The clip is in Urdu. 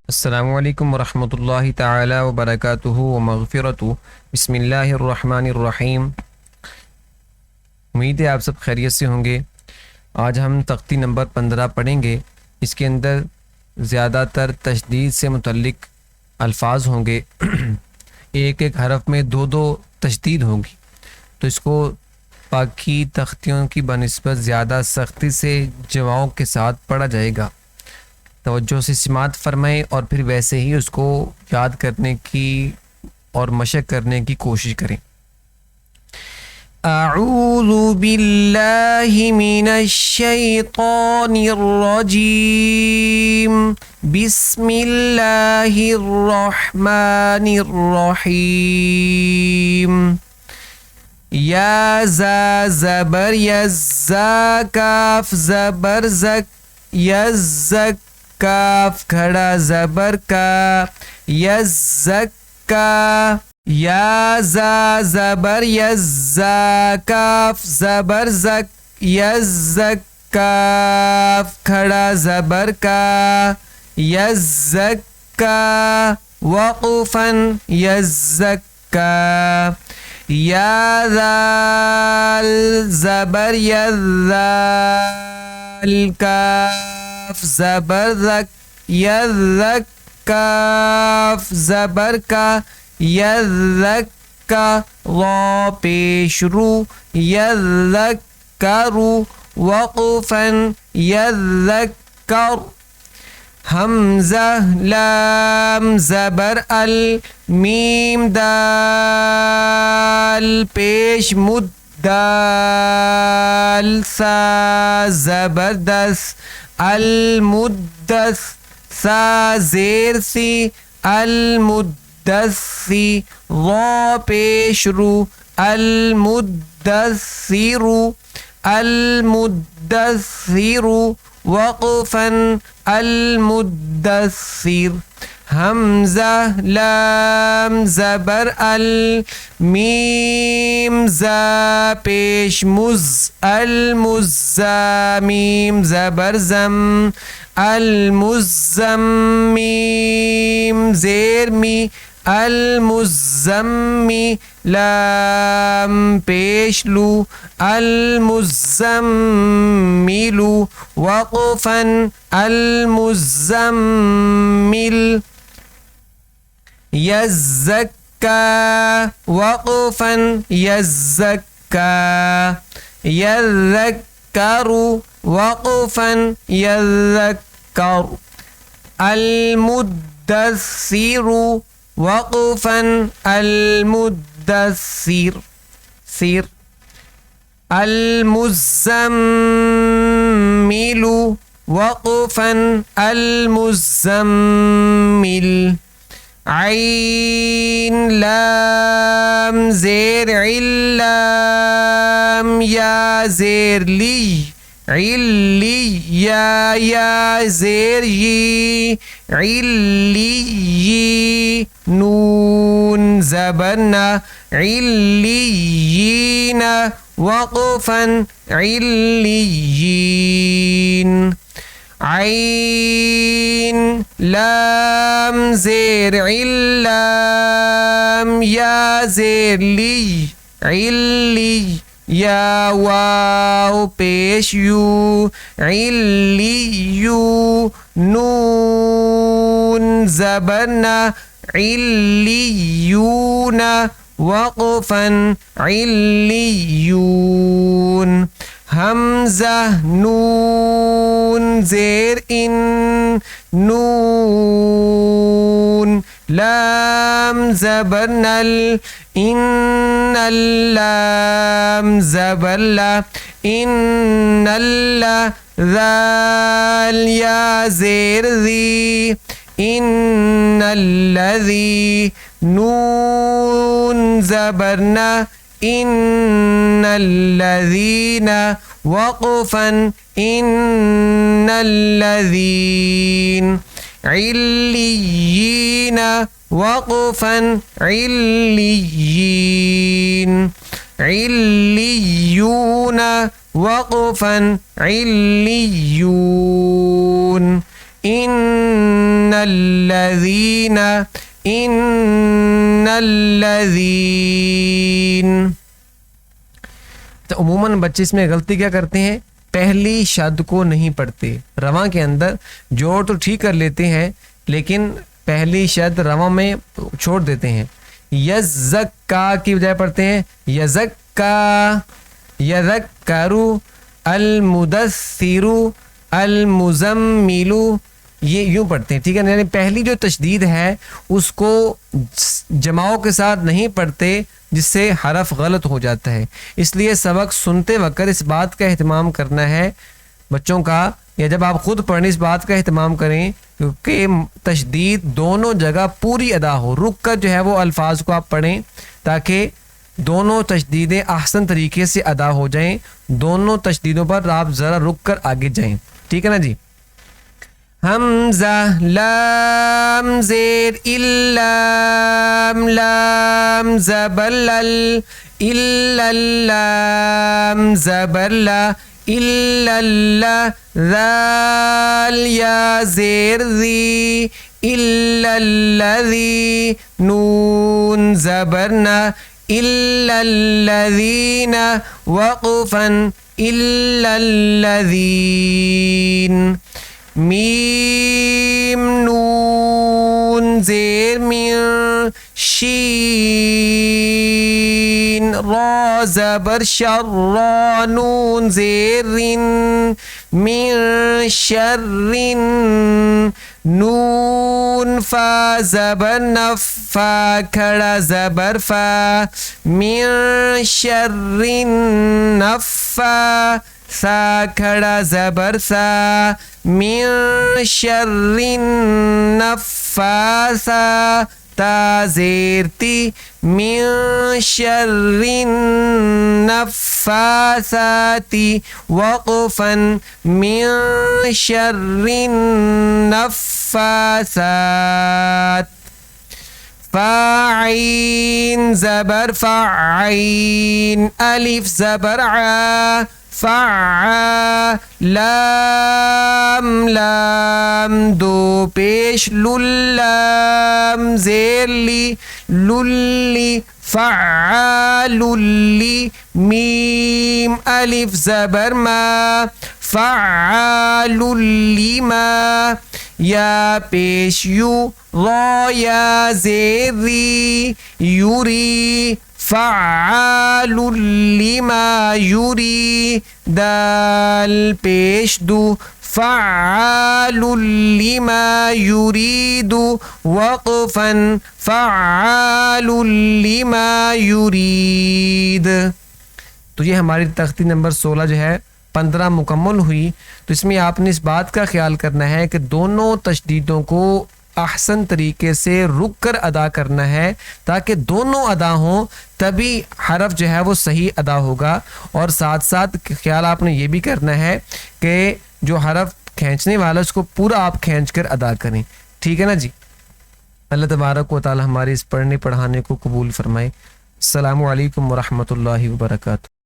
السلام علیکم ورحمۃ اللہ تعالی وبرکاتہ ومغفرتہ۔ بسم اللہ الرحمن الرحیم۔ امید ہے آپ سب خیریت سے ہوں گے۔ آج ہم تختی نمبر 15 پڑھیں گے۔ اس کے اندر زیادہ تر تشدید سے متعلق الفاظ ہوں گے۔ ایک ایک حرف میں دو تشدید ہوں گی، تو اس کو باقی تختیوں کی بنسبت زیادہ سختی سے جواؤں کے ساتھ پڑھا جائے گا۔ توجہ سے سماعت فرمائیں اور پھر ویسے ہی اس کو یاد کرنے کی اور مشق کرنے کی کوشش کریں۔ اعوذ باللہ من الشیطان الرجیم، بسم اللہ الرحمن الرحیم۔ یا زبر یزا، کاف زبر زک، یزک کاف کھڑا زبر کا، یزکا۔ یا زبر یزا، کاف زبر زک، یزک کاف کھڑا زبر کا، یزکا۔ وقفاً یزکا۔ یا ذال زبر یذال، کاف زبر زک، یذک کاف زبر کا، یذکا۔ را پیش رو، یذکرو۔ وقفاً یذکر۔ حمزہ لام زبر ال، میم دال پیش مد دال، سا زبردس المدث، سا زیر سی المدثی۔ را پیش رو، المدثر المدثر۔ وقفاً المدثر۔ حمزہ لام زبر ال، میم زا پیش مز المزا، میم زبر زم المزم، میم زیر می المزمی۔ لام پیش لو، المزمل۔ وقفاً المزمل۔ یزکا۔ وقفاً یزکا۔ یذکر۔ وقفاً یذکر۔ المدثر۔ وقفاً المدثر۔ سیر۔ المزمل۔ وقفاً المزمل۔ عین لام زیر علام، یا زیر لی علی، یا زیر یی علی، نون زبرنا علیین۔ وقفاً علیین۔ عین لام زیر علام، یا زیر لی علی، یا واو پیش یو علیو، نون زبرنا علیون۔ وقفاً علیون۔ حمزہ نون زیر ان، نون۔ لام زبر نل، ان اللام زبر لا، ان اللہ۔ ذال یا زیر ذی، ان الذی۔ نون زبرنا ان الذین۔ وقفاً ان الذین۔ علیین۔ وقفاً علیین۔ علیون۔ وقفاً علیون۔ ان ان الذین. تو عموماً بچے اس میں غلطی کیا کرتے ہیں، پہلی شد کو نہیں پڑھتے. رواں کے اندر جوڑ تو ٹھیک کر لیتے ہیں لیکن پہلی شد رواں میں چھوڑ دیتے ہیں. یزکا کی بجائے پڑھتے ہیں یزکا، یذکرو، المدثرو، المزملو، یہ یوں پڑھتے ہیں. ٹھیک ہے، یعنی پہلی جو تشدید ہے اس کو جماؤں کے ساتھ نہیں پڑھتے جس سے حرف غلط ہو جاتا ہے. اس لیے سبق سنتے وقت اس بات کا اہتمام کرنا ہے بچوں کا، یا جب آپ خود پڑھیں اس بات کا اہتمام کریں کیونکہ تشدید دونوں جگہ پوری ادا ہو. رک کر جو ہے وہ الفاظ کو آپ پڑھیں تاکہ دونوں تشدیدیں احسن طریقے سے ادا ہو جائیں. دونوں تشدیدوں پر آپ ذرا رک کر آگے جائیں. ٹھیک ہے نا جی. حمزہ، لام زیر، اللام، لام زبر لل، اللام زبر لا، اللہ، ذال یا زیر ذی، الذی، نون زبرنا، الذین، وقفا، الذین. میم، نون زیر، من، شین، را زبر شر، را، نون زیر، رن، من شر، نون، فا زبر نف، فا کھڑا زبر فا، من شر نفا، سا کھڑا زبر سا، من شر نفاسا، تا زیر تی، من شر نفاسات، وقفا، من شر نفاسات. فاعین زبر فاعین، الف زبر عا، فعا، لام، لام دو پیش، للام زیر لی، للی، فعال لی، میم، الف زبر ما، فعال لما، یا پیش یو، را یا زیر ری، یوری، فعال لما یوری، دال پیش دو، فعال لما یرید، وقفا، فعال لما یرید. تو یہ ہماری تختی نمبر 16 جو ہے 15 مکمل ہوئی. تو اس میں آپ نے اس بات کا خیال کرنا ہے کہ دونوں تشدیدوں کو احسن طریقے سے رک کر ادا کرنا ہے تاکہ دونوں ادا ہوں، تبھی حرف جو ہے وہ صحیح ادا ہوگا. اور ساتھ ساتھ خیال آپ نے یہ بھی کرنا ہے کہ جو حرف کھینچنے والا اس کو پورا آپ کھینچ کر ادا کریں. ٹھیک ہے نا جی. اللہ تبارک و تعالی ہماری اس پڑھنے پڑھانے کو قبول فرمائے. السلام علیکم ورحمۃ اللہ وبرکاتہ.